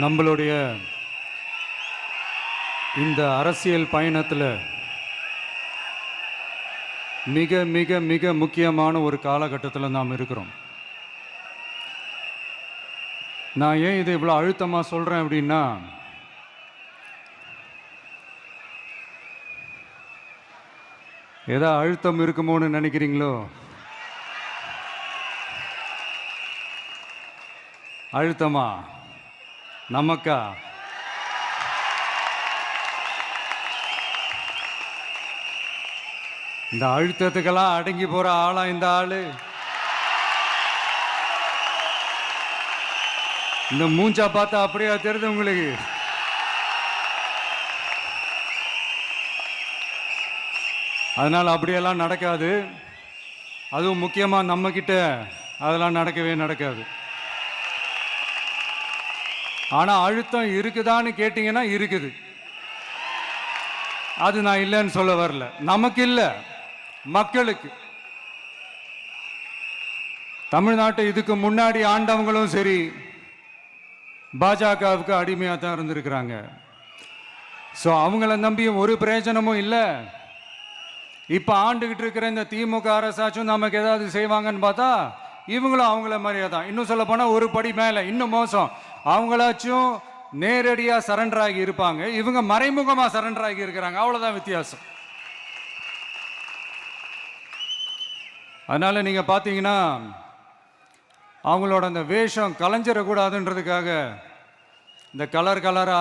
நம்மளுடைய இந்த அரசியல் பயணத்தில் மிக மிக மிக முக்கியமான ஒரு காலகட்டத்தில் நாம் இருக்கிறோம். நான் ஏன் இதை இவ்வளோ அழுத்தமாக சொல்கிறேன் அப்படின்னா, ஏதோ அழுத்தம் இருக்குமோன்னு நினைக்கிறீங்களோ? அழுத்தமா? நமக்கா? இந்த அழுத்தத்துக்கெல்லாம் அடங்கி போற ஆளா இந்த ஆளு? இந்த மூஞ்சா பார்த்தா அப்படியா தெரியுது உங்களுக்கு? அதனால் அப்படியெல்லாம் நடக்காது. அதுவும் முக்கியமாக நம்மக்கிட்ட அதெல்லாம் நடக்கவே நடக்காது. ஆனால் அழுத்தம் இருக்குதான்னு கேட்டிங்கன்னா இருக்குது. அது நான் இல்லைன்னு சொல்ல வரல. நமக்கு இல்லை, மக்களுக்கு. தமிழ்நாட்டை இதுக்கு முன்னாடி ஆண்டவங்களும் சரி பாஜகவுக்கு அடிமையாக தான் இருந்திருக்கிறாங்க. ஸோ அவங்கள நம்பியும் ஒரு பிரயோஜனமும் இல்லை. இப்போ ஆண்டுகிட்டு இருக்கிற இந்த திமுக அரசாச்சும் நமக்கு ஏதாவது செய்வாங்கன்னு பார்த்தா இவங்களும் அவங்கள மாதிரியே தான். இன்னும் சொல்ல போனால் ஒரு படி மேலே, இன்னும் மோசம். அவங்களாச்சும் நேரடியாக சரண்டர் ஆகி இருப்பாங்க, இவங்க மறைமுகமாக சரண்டர் ஆகி இருக்கிறாங்க. அவ்வளோதான் வித்தியாசம். அதனால நீங்கள் பார்த்தீங்கன்னா அவங்களோட அந்த வேஷம் கலைஞ்சிடக்கூடாதுன்றதுக்காக இந்த கலராக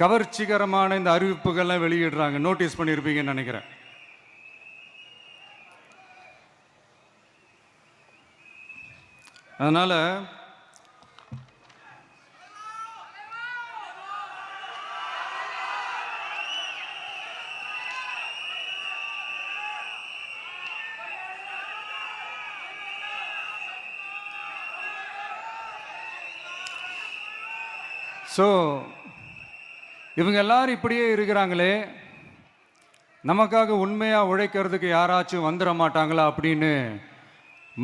கவர்ச்சிகரமான இந்த அறிவிப்புகள்லாம் வெளியிடுறாங்க. நோட்டீஸ் பண்ணியிருப்பீங்கன்னு நினைக்கிறேன். அதனால இவங்க எல்லாரும் இப்படியே இருக்கிறாங்களே, நமக்காக உண்மையாக உழைக்கிறதுக்கு யாராச்சும் வந்துட மாட்டாங்களா அப்படின்னு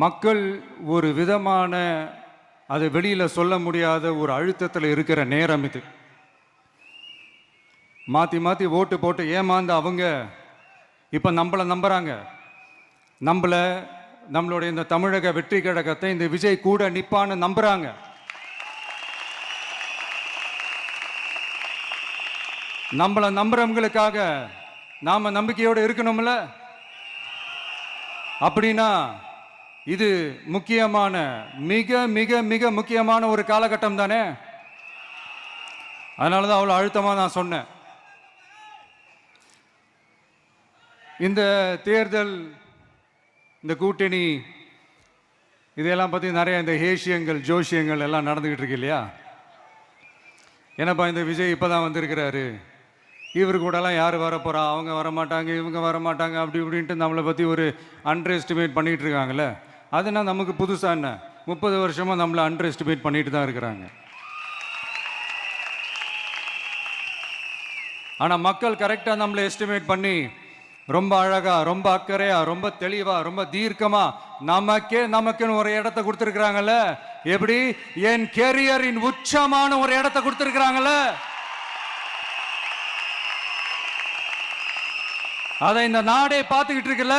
மக்கள் ஒரு விதமான அதை வெளியில் சொல்ல முடியாத ஒரு அழுத்தத்தில் இருக்கிற நேரம் இது. மாற்றி மாற்றி ஓட்டு போட்டு ஏமாந்து அவங்க இப்போ நம்மளை நம்புகிறாங்க. நம்மளுடைய இந்த தமிழக வெற்றி கழகத்தை இந்த விஜய் கூட நிற்பான்னு நம்புகிறாங்க. நம்மளை நம்புறவங்களுக்காக நாம நம்பிக்கையோடு இருக்கணும்ல. அப்படின்னா இது முக்கியமான மிக மிக மிக முக்கியமான ஒரு காலகட்டம் தானே. அதனால தான் அவ்வளோ அழுத்தமாக நான் சொன்னேன். இந்த தேர்தல், இந்த கூட்டணி, இதெல்லாம் பற்றி நிறைய இந்த ஹேஷியங்கள் ஜோஷியங்கள் எல்லாம் நடந்துக்கிட்டு இருக்கு இல்லையா? என்னப்பா இந்த விஜய் இப்போ தான் வந்திருக்கிறாரு, இவர் கூடலாம் யார் வரப்போகிறா, அவங்க வரமாட்டாங்க, இவங்க வரமாட்டாங்க, அப்படி இப்படின்ட்டு நம்மளை பற்றி ஒரு அண்டர் எஸ்டிமேட் பண்ணிகிட்டு இருக்காங்கல்ல. அதுனா நமக்கு புதுசாக என்ன? 30 வருஷமாக நம்மளை அண்டர் எஸ்டிமேட் பண்ணிட்டு தான் இருக்கிறாங்க. ஆனால் மக்கள் கரெக்டாக நம்மளை எஸ்டிமேட் பண்ணி ரொம்ப அழகாக, ரொம்ப அக்கறையாக, ரொம்ப தெளிவாக, ரொம்ப தீர்க்கமாக நமக்குன்னு ஒரு இடத்த கொடுத்துருக்குறாங்கல்ல. எப்படி? என் கேரியரின் உச்சமான ஒரு இடத்த கொடுத்துருக்குறாங்கல்ல. அதை இந்த நாடே பார்த்துக்கிட்டு இருக்குல்ல.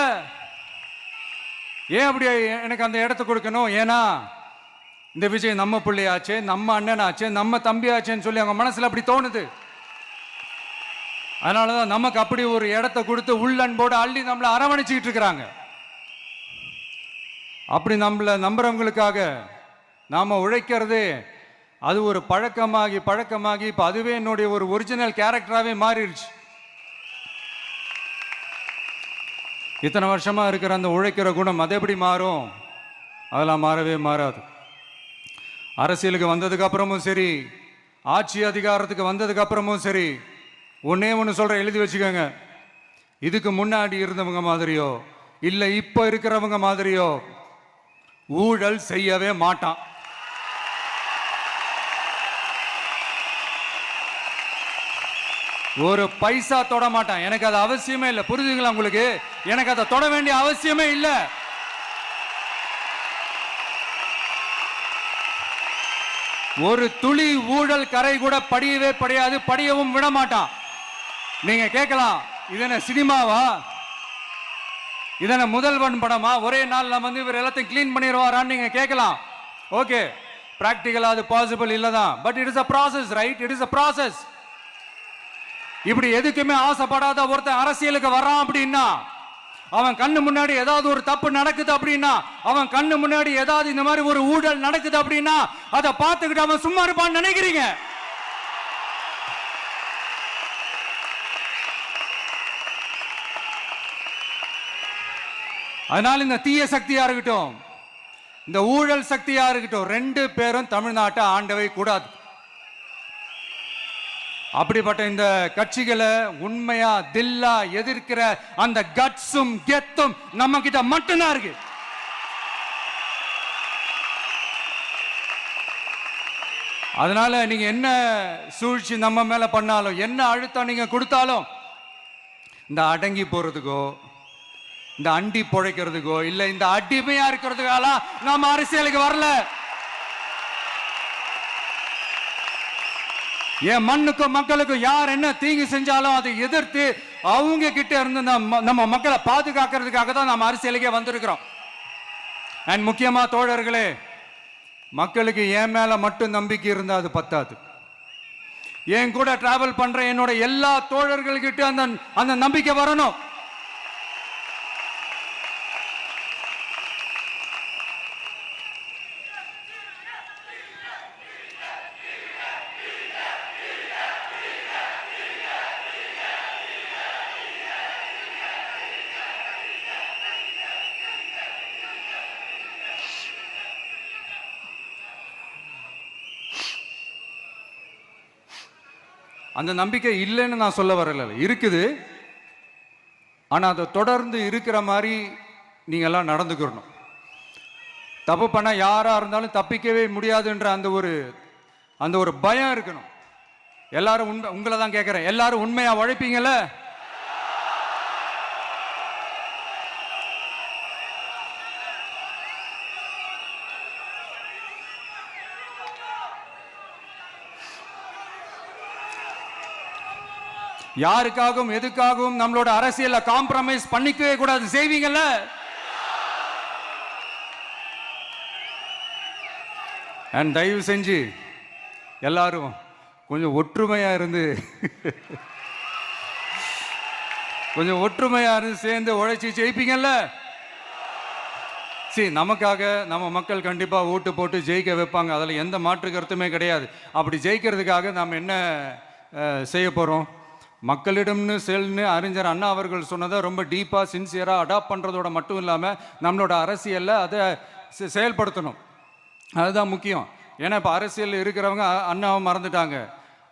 ஏன் அப்படி எனக்கு அந்த இடத்த கொடுக்கணும்? ஏன்னா இந்த விஜய் நம்ம பிள்ளையாச்சே, நம்ம அண்ணனாச்சே, நம்ம தம்பியாச்சேன்னு சொல்லி அவங்க மனசில் அப்படி தோணுது. அதனால தான் நமக்கு அப்படி ஒரு இடத்த கொடுத்து உள்ளன்போடு அள்ளி நம்மளை அரவணைச்சிக்கிட்டு இருக்கிறாங்க. அப்படி நம்மளை நம்புறவங்களுக்காக நாம் உழைக்கிறதே அது ஒரு பழக்கமாகி இப்போ அதுவே என்னுடைய ஒரு ஒரிஜினல் கேரக்டராகவே மாறிடுச்சு. இத்தனை வருஷமாக இருக்கிற அந்த உழைக்கிற குணம் அது எப்படி மாறும்? அதெல்லாம் மாறவே மாறாது. அரசியலுக்கு வந்ததுக்கு அப்புறமும் சரி, ஆட்சி அதிகாரத்துக்கு வந்ததுக்கு அப்புறமும் சரி, ஒன்னே ஒன்று சொல்கிறேன், எழுதி வச்சுக்கோங்க. இதுக்கு முன்னாடி இருந்தவங்க மாதிரியோ இல்லை இப்போ இருக்கிறவங்க மாதிரியோ ஊழல் செய்யவே மாட்டான். ஒரு பைசா தொட மாட்டான். எனக்கு அது அவசியமே இல்லை. புரிஞ்சுங்களா உங்களுக்கு? எனக்கு அதை தொட வேண்டிய அவசியமே இல்லை. ஒரு துளி ஊழல் கரை கூட படியவே படியாது, படியவும் விட மாட்டான். நீங்க கேட்கலாம், இதென்ன சினிமாவா, இதென்ன முதல்வன் படமா, ஒரே நாள் நம்ம இவர் எல்லாத்தையும் கிளீன் பண்ணிடுவாரான்னு நீங்க கேட்கலாம். ஓகே, பிராக்டிகலா அது பாசிபிள் இல்லதான், but it is a process, right? It is a process. இப்படி எதுக்குமே ஆசைப்படாத ஒருத்தன் அரசியலுக்கு வரான் அப்படின்னா, அவன் கண்ணு முன்னாடி ஏதாவது ஒரு தப்பு நடக்குது அப்படின்னா, அவன் கண்ணு முன்னாடி ஏதாவது இந்த மாதிரி ஒரு ஊழல் நடக்குது அப்படின்னா, அதை பார்த்துக்கிட்டு அவன் சும்மா இருப்பான்னு நினைக்கிறீங்க? அதனால இந்த தீய சக்தியா இருக்கட்டும், இந்த ஊழல் சக்தியா இருக்கட்டும், ரெண்டு பேரும் தமிழ்நாட்டை ஆண்டவை கூடாது. அப்படிப்பட்ட இந்த கட்சிகளை உண்மையா தில்லா எதிர்க்கிற அந்த கட்ஸும் கெத்தும் நம்ம கிட்ட மட்டும்தான் இருக்கு. அதனால நீங்க என்ன சூழ்ச்சி நம்ம மேல பண்ணாலும், என்ன அழுத்தம் நீங்க கொடுத்தாலும், இந்த அடங்கி போறதுக்கோ, இந்த அண்டி பொழைக்கிறதுக்கோ, இல்ல இந்த அடிமையா இருக்கிறதுக்கால நாம அரசியலுக்கு வரல. என் மண்ணுக்கும் மக்களுக்கும் யார் என்ன தீங்கு செஞ்சாலும் அதை எதிர்த்து அவங்க கிட்ட இருந்து நம்ம மக்களை பாதுகாக்கிறதுக்காக தான் நம்ம அரசியலுக்கே வந்திருக்கிறோம். அண்ட் முக்கியமா தோழர்களே, மக்களுக்கு என் மேல மட்டும் நம்பிக்கை இருந்தா அது பத்தாது. என் கூட டிராவல் பண்ற என்னோட எல்லா தோழர்கள்கிட்ட அந்த நம்பிக்கை வரணும். அந்த நம்பிக்கை இல்லைன்னு நான் சொல்ல வரல, இருக்குது. ஆனால் அதை தொடர்ந்து இருக்கிற மாதிரி நீங்க எல்லாம் நடந்துக்கணும். தப்பு பண்ண யாரா இருந்தாலும் தப்பிக்கவே முடியாதுன்ற அந்த ஒரு பயம் இருக்கணும். எல்லாரும் உங்களை தான் கேட்கிறேன், எல்லாரும் உண்மையா உழைப்பீங்கல்ல? யாருக்காகவும் எதுக்காகவும் நம்மளோட அரசியல்ல காம்ப்ரமைஸ் பண்ணிக்கவே கூடாது, செய்வீங்கல்ல? அண்ட் தயவு செஞ்சு எல்லாரும் கொஞ்சம் ஒற்றுமையா இருந்து சேர்ந்து உழைச்சி ஜெயிப்பீங்கல்ல? சரி, நமக்காக நம்ம மக்கள் கண்டிப்பா ஓட்டு போட்டு ஜெயிக்க வைப்பாங்க, அதுல எந்த மாற்று கருத்துமே கிடையாது. அப்படி ஜெயிக்கிறதுக்காக நாம் என்ன செய்ய போறோம்? மக்களிடம்னு செல்னு அறிஞர் அண்ணா அவர்கள் சொன்னதை ரொம்ப டீப்பாக சின்சியராக அடாப்ட் பண்ணுறதோட மட்டும் இல்லாமல் நம்மளோட அரசியலில் அதை செயல்படுத்தணும். அதுதான் முக்கியம். ஏன்னா இப்போ அரசியல் இருக்கிறவங்க அண்ணாவை மறந்துட்டாங்க.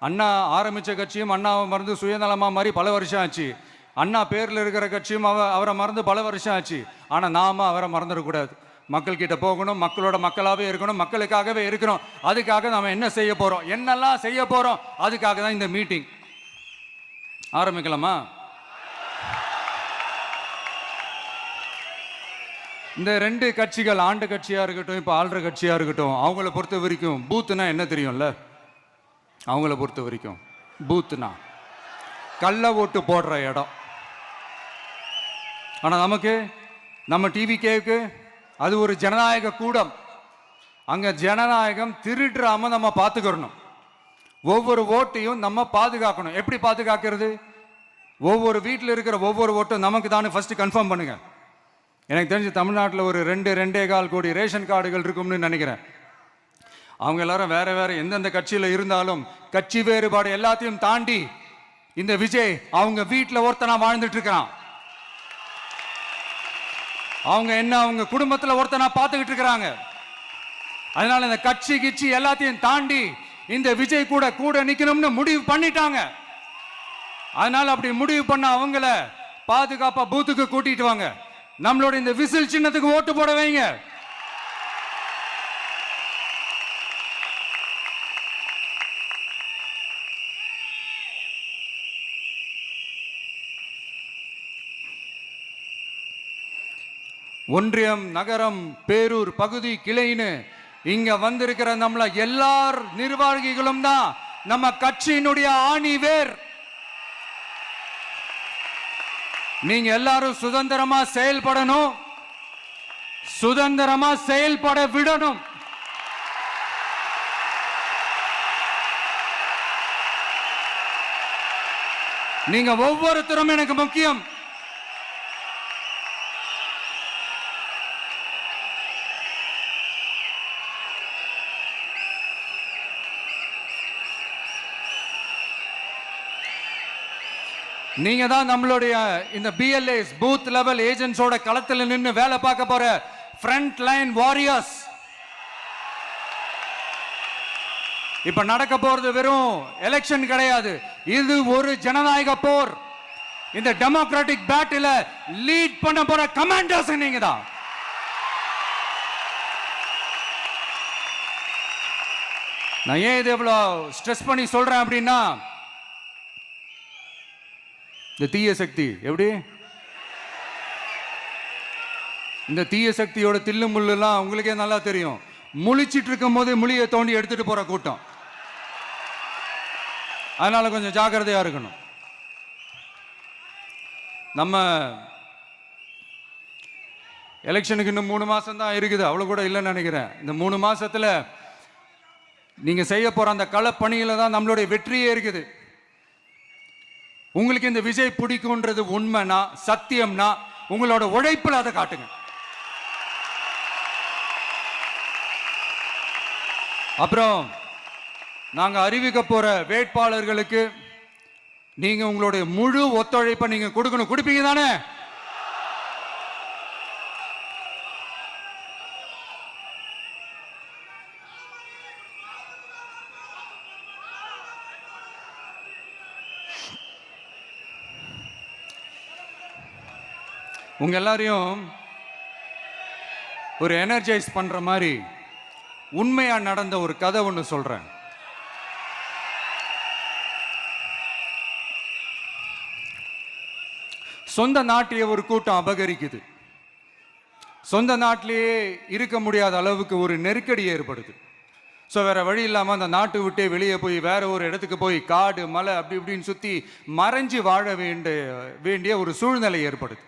அண்ணா ஆரம்பித்த கட்சியும் அண்ணாவை மறந்து சுயநலமாக மாதிரி பல வருஷம் ஆச்சு. அண்ணா பேரில் இருக்கிற கட்சியும் அவரை மறந்து பல வருஷம் ஆச்சு. ஆனால் நாம அவரை மறந்துடக்கூடாது. மக்கள்கிட்ட போகணும், மக்களோட மக்களாகவே இருக்கணும், மக்களுக்காகவே இருக்கணும். அதுக்காக நாம் என்ன செய்ய போகிறோம், என்னெல்லாம் செய்ய போகிறோம், அதுக்காக தான் இந்த மீட்டிங். ஆரம்பிக்கலாமா? இந்த ரெண்டு கட்சிகள், ஆண்டு கட்சியா இருக்கட்டும், இப்போ ஆள்ற கட்சியா இருக்கட்டும், அவங்கள பொறுத்த வரைக்கும் பூத்துனா என்ன தெரியும்ல? அவங்கள பொறுத்த வரைக்கும் பூத்துனா கள்ள ஓட்டு போடுற இடம். ஆனா நமக்கு, நம்ம டிவிகேவுக்கு அது ஒரு ஜனநாயக கூடம். அங்க ஜனநாயகம் திருடுறாம நம்ம பார்த்துக்கிறணும். ஒவ்வொரு ஓட்டையும் நம்ம பாதுகாக்கணும். எப்படி பாதுகாக்கிறது? ஒவ்வொரு வீட்டில் இருக்கிற ஒவ்வொரு ஓட்டும் நமக்கு தானே ஃபர்ஸ்ட் கன்ஃபார்ம் பண்ணுங்க. எனக்கு தெரிஞ்சு தமிழ்நாட்டில் ஒரு 2.25 கோடி ரேஷன் கார்டுகள் இருக்கும்னு நினைக்கிறேன். அவங்க எல்லாரும் வேற வேற எந்தெந்த கட்சியில் இருந்தாலும் கட்சி வேறுபாடு எல்லாத்தையும் தாண்டி இந்த விஜய் அவங்க வீட்டில் ஒருத்தனா வாழ்ந்துட்டு இருக்கிறான். அவங்க குடும்பத்தில் ஒருத்தனா பார்த்துக்கிட்டு இருக்கிறாங்க. அதனால இந்த கட்சி கிட்சி எல்லாத்தையும் தாண்டி இந்த விஜய் கூட நிக்கணும்னு முடிவு பண்ணிட்டாங்க. அதனால அப்படி முடிவு பண்ண அவங்கள பாதுகாப்பா பூத்துக்கு கூட்டிட்டு வாங்க. நம்மளோட இந்த விசில் சின்னத்துக்கு ஓட்டு போட வைங்க. ஒன்றியம், நகரம், பேரூர், பகுதி, கிளைன்னு இங்க வந்திருக்கிற நம்மள எல்லார் நிர்வாகிகளும் தான் நம்ம கட்சியினுடைய ஆணி வேர். நீங்க எல்லாரும் சுதந்திரமா செயல்படணும், சுதந்திரமா செயல்பட விடணும். நீங்க ஒவ்வொருத்தரும் எனக்கு முக்கியம். நீங்க தான் நம்மளுடைய இந்த பிஎல்ஏஸ் பூத் லெவல் ஏஜென்ட்ஸோட களத்தில் நின்று வேலை பார்க்க போற ஃப்ரண்ட் லைன் வாரியர்ஸ். இப்ப நடக்க போறது வெறும் எலெக்ஷன் கிடையாது, இது ஒரு ஜனநாயக போர். இந்த டெமோக்ராட்டிக் பேட்டில லீட் பண்ண போற கமாண்டர்ஸ் நீங்க தான். நான் ஏன் இது எவ்வளவு ஸ்ட்ரெஸ் பண்ணி சொல்றேன் அப்படின்னா, இந்த தீய சக்தி எப்படி, இந்த தீய சக்தியோட தில்லு முள்ளுலாம் உங்களுக்கே நல்லா தெரியும். முழிச்சிட்டு இருக்கும் போது முழியை தோண்டி எடுத்துட்டு போற கூட்டம். அதனால கொஞ்சம் ஜாக்கிரதையா இருக்கணும். நம்ம எலெக்ஷனுக்கு இன்னும் 3 மாசம் தான் இருக்குது, அவ்வளவு கூட இல்லைன்னு நினைக்கிறேன். இந்த 3 மாசத்துல நீங்க செய்ய போற அந்த களப்பணியில தான் நம்மளுடைய வெற்றியே இருக்குது. உங்களுக்கு இந்த விஜய் பிடிக்கும்ன்றது உண்மைனா, சத்தியம்னா, உங்களோட உழைப்புல அதை காட்டுங்க. அப்புறம் நாங்க அறிவிக்க போற வேட்பாளர்களுக்கு நீங்க உங்களுடைய முழு ஒத்துழைப்பை நீங்க கொடுக்கணும். கொடுப்பீங்க தானே? உங்க எல்லாரையும் ஒரு எனர்ஜைஸ் பண்ற மாதிரி உண்மையா நடந்த ஒரு கதை ஒன்று சொல்றேன். சொந்த நாட்டையே ஒரு கூட்டம் அபகரிக்குது. சொந்த நாட்டிலேயே இருக்க முடியாத அளவுக்கு ஒரு நெருக்கடி ஏற்படுது. ஸோ வேற வழி இல்லாமல் அந்த நாட்டை விட்டே வெளியே போய் வேற ஒரு இடத்துக்கு போய் காடு மலை அப்படி இப்படின்னு சுற்றி மறைஞ்சு வாழ வேண்டிய ஒரு சூழ்நிலை ஏற்படுது.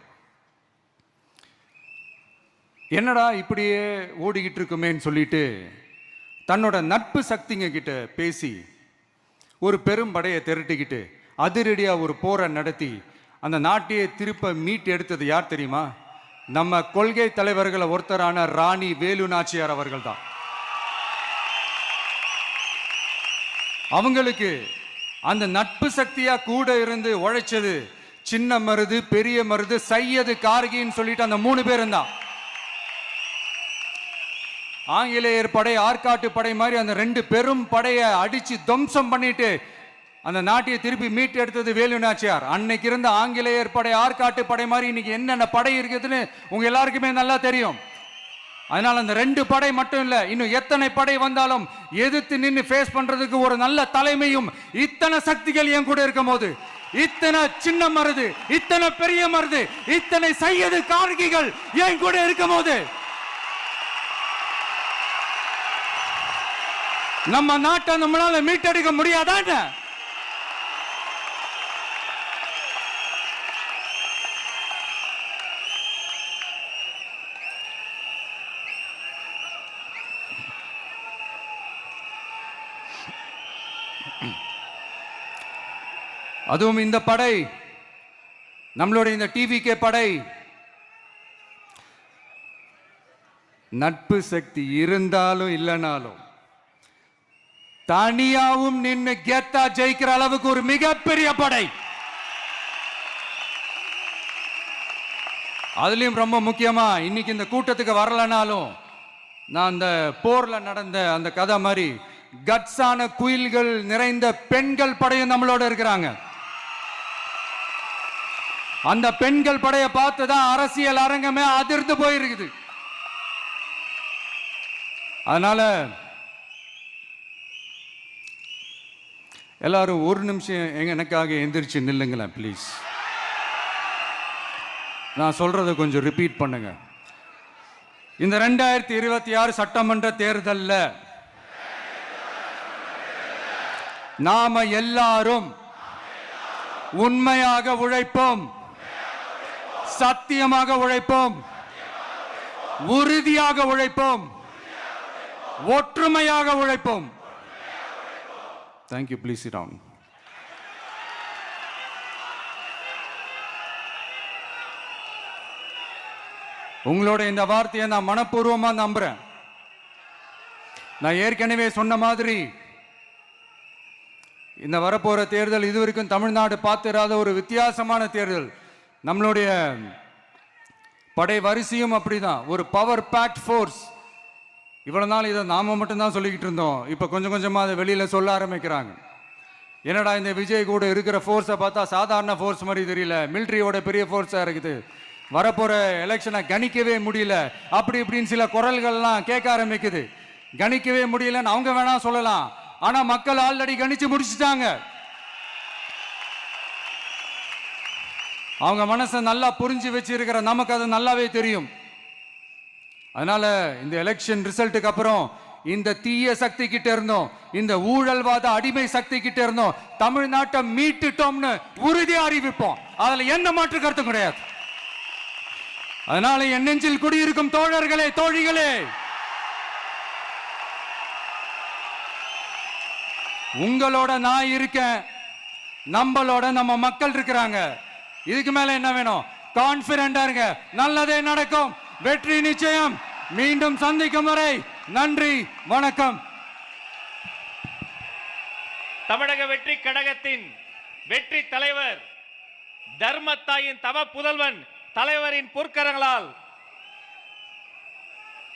என்னடா இப்படியே ஓடிக்கிட்டு இருக்குமேன்னு சொல்லிட்டு தன்னோட நட்பு சக்திங்க கிட்ட பேசி ஒரு பெரும் படையை திரட்டிக்கிட்டு அதிரடியாக ஒரு போரை நடத்தி அந்த நாட்டையே திருப்ப மீட்டு எடுத்தது யார் தெரியுமா? நம்ம கொள்கை தலைவர்களை ஒருத்தரான ராணி வேலு நாச்சியார் அவர்கள் தான். அவங்களுக்கு அந்த நட்பு சக்தியா கூட இருந்து உழைச்சது சின்ன மருது, பெரிய மருது, சையது, கார்கின்னு சொல்லிட்டு அந்த 3 பேரும் தான். ஆங்கிலேயர் படை, ஆற்காட்டு படை மாதிரி அந்த 2 பெரும் படையை அடிச்சு துவம்சம் பண்ணிட்டு அந்த நாட்டையை திருப்பி மீட்டு எடுத்தது வேலு நாச்சியார். அன்னைக்கு இருந்த ஆங்கிலேயர் படை, ஆற்காட்டு படை மாதிரி இன்னைக்கு என்னென்ன படை இருக்குதுன்னு உங்க எல்லாருக்குமே நல்லா தெரியும். அதனால அந்த 2 படை மட்டும் இல்ல, இன்னும் எத்தனை படை வந்தாலும் எதிர்த்து நின்று ஃபேஸ் பண்றதுக்கு ஒரு நல்ல தலைமையும் இத்தனை சக்திகள் என் கூட இருக்கும் போது, இத்தனை சின்ன மருது, இத்தனை பெரிய மருது, இத்தனை சையது கார்கிகள் என் கூட இருக்கும் போது நம்ம நாட்டை நம்மளால மீட்டெடுக்க முடியாதான்னு அதுவும் இந்த படை, நம்மளுடைய இந்த டிவிகே படை நட்பு சக்தி இருந்தாலும் இல்லைனாலும் தனியாவும் நின்று கெத்தா ஜெயிக்கிற அளவுக்கு ஒரு மிகப்பெரிய படை. அதுலயும் ரொம்ப முக்கியமா இன்னைக்கு இந்த கூட்டத்துக்கு வரலனாலும் நான் அந்த போர்ல நடந்த அந்த கதை மாதிரி கட்ஸான குயில்கள் நிறைந்த பெண்கள் படையும் நம்மளோட இருக்கிறாங்க. அந்த பெண்கள் படையை பார்த்துதான் அரசியல் அரங்கமே அதிர்ந்து போயிருக்குது. அதனால எல்லாரும் ஒரு நிமிஷம் எனக்காக எந்திரிச்சு நில்லுங்களேன் ப்ளீஸ். நான் சொல்றதை கொஞ்சம் ரிப்பீட் பண்ணுங்க. இந்த 2026 சட்டமன்ற தேர்தல்ல நாம எல்லாரும் உண்மையாக உழைப்போம், சத்தியமாக உழைப்போம், உறுதியாக உழைப்போம், ஒற்றுமையாக உழைப்போம். தேங்க்யூ. Please sit down. உங்களோட இந்த வார்த்தையை நான் மனப்பூர்வமா நம்புறேன். நான் ஏற்கனவே சொன்ன மாதிரி இந்த வரப்போற தேர்தல் இதுவரைக்கும் தமிழ்நாடு பார்த்திராத ஒரு வித்தியாசமான தேர்தல். நம்மளுடைய படை வரிசையும் அப்படிதான், ஒரு பவர் பேக்ட் ஃபோர்ஸ். இவ்வளவு நாள் இதை நாம மட்டும்தான் சொல்லிக்கிட்டு இருந்தோம். இப்ப கொஞ்சம் கொஞ்சமா அதை வெளியில சொல்ல ஆரம்பிக்கிறாங்க. என்னடா இந்த விஜய் கூட இருக்கிற ஃபோர்ஸை பார்த்தா சாதாரண ஃபோர்ஸ் மாதிரி தெரியல, மிலிட்ரியோட பெரிய ஃபோர்ஸா இருக்குது, வரப்போற எலெக்ஷனை கணிக்கவே முடியல, அப்படி இப்படின்னு சில குரல்கள்லாம் கேட்க ஆரம்பிக்குது. கணிக்கவே முடியலன்னு அவங்க வேணா சொல்லலாம், ஆனா மக்கள் ஆல்ரெடி கணிச்சு முடிச்சுட்டாங்க. அவங்க மனசை நல்லா புரிஞ்சு வச்சிருக்கிற நமக்கு அது நல்லாவே தெரியும். அதனால இந்த எலெக்ஷன் ரிசல்ட்டுக்கு அப்புறம் இந்த தீய சக்தி கிட்ட இருந்தோம், இந்த ஊழல்வாத அடிமை சக்தி கிட்ட இருந்தோம், தமிழ்நாட்டை மீட்டுட்டோம்னு உறுதியா அறிவிப்போம். அதுல எந்த மாற்று கருத்தும் கிடையாது. அதனால என் நெஞ்சில் குடியிருக்கும் தோழர்களே, தோழிகளே, உங்களோட நான் இருக்கேன், நம்மளோட நம்ம மக்கள் இருக்கிறாங்க. இதுக்கு மேல என்ன வேணும்? கான்பிடண்டா இருங்க, நல்லதே நடக்கும், வெற்றி நிச்சயம். மீண்டும் சந்திக்கும் வரை நன்றி, வணக்கம். தமிழக வெற்றி கழகத்தின் வெற்றி தலைவர், தர்மத்தாயின் தவ புதல்வன், தலைவரின் பொற்கரங்களால்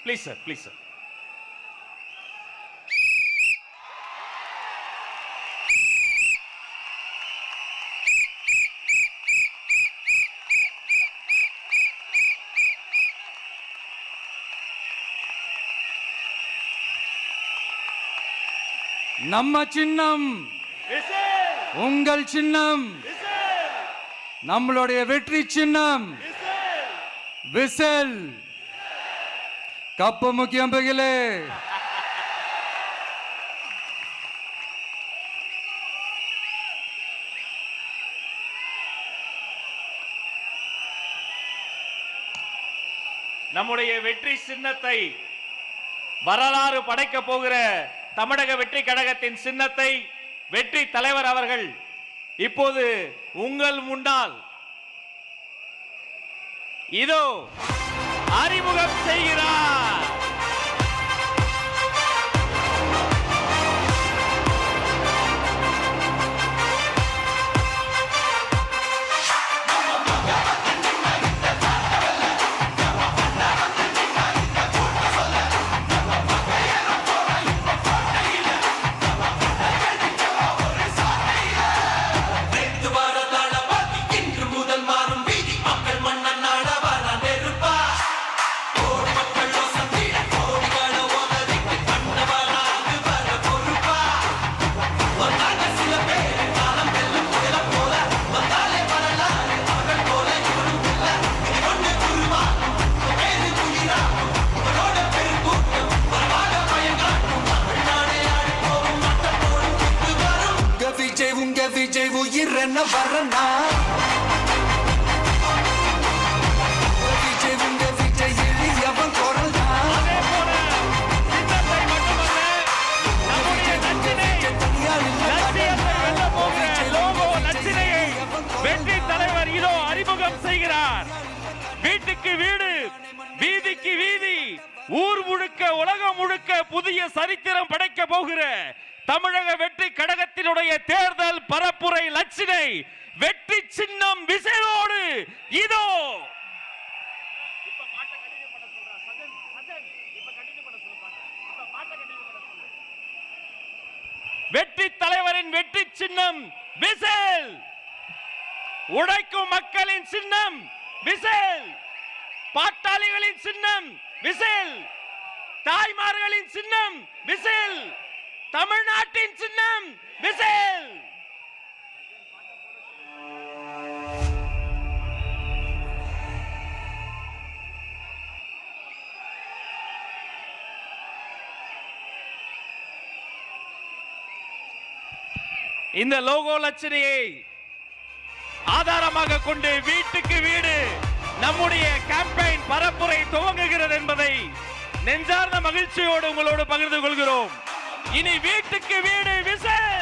ப்ளீஸ் சார், ப்ளீஸ் சார். நம்ம சின்னம் உங்கள் சின்னம், நம்மளுடைய வெற்றி சின்னம் விசில். கப்பு முக்கியம் பகிலே. நம்முடைய வெற்றி சின்னத்தை வரலாறு படைக்க போகிற தமிழக வெற்றி கழகத்தின் சின்னத்தை வெற்றி தலைவர் அவர்கள் இப்போது உங்கள் முன்னால் இதோ அறிமுகம் செய்கிறார். விஜய் உயிரென்ன வரனா, விஜய் உங்க விஜய் எளியவன் குரல் தான். வெற்றி தலைவர் இதோ அறிமுகம் செய்கிறார். வீட்டுக்கு வீடு, வீதிக்கு வீதி, ஊர் முழுக்க உலகம் முழுக்க புதிய சரித்திரம் படைக்க போகிற தமிழக வெற்றி கழகத்தினுடைய தேர்தல் பரப்புரை லட்சினை வெற்றி சின்னம் விசையோடு இதோ. வெற்றி தலைவரின் வெற்றி சின்னம் விசில். உழைக்கும் மக்களின் சின்னம் விசில், பாட்டாளிகளின் சின்னம் விசில், தாய்மார்களின் சின்னம் விசில், தமிழ்நாட்டின் சின்னம் விசில். இந்த லோகோ லட்சணையை ஆதாரமாக கொண்டு வீட்டுக்கு வீடு நம்முடைய கேம்பெயின் பரப்புரை துவங்குகிறது என்பதை நெஞ்சார்ந்த மகிழ்ச்சியோடு உங்களோடு பகிர்ந்து கொள்கிறோம். இனி வீட்டுக்கு வீடு விசில்.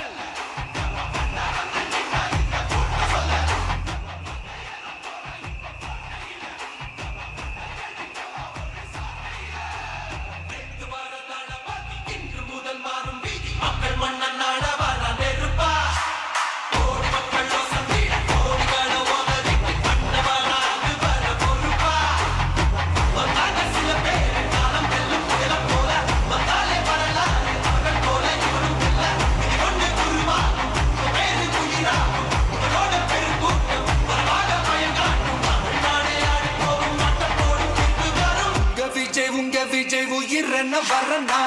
உங்க விஜய் உயிர் என்ன வரனா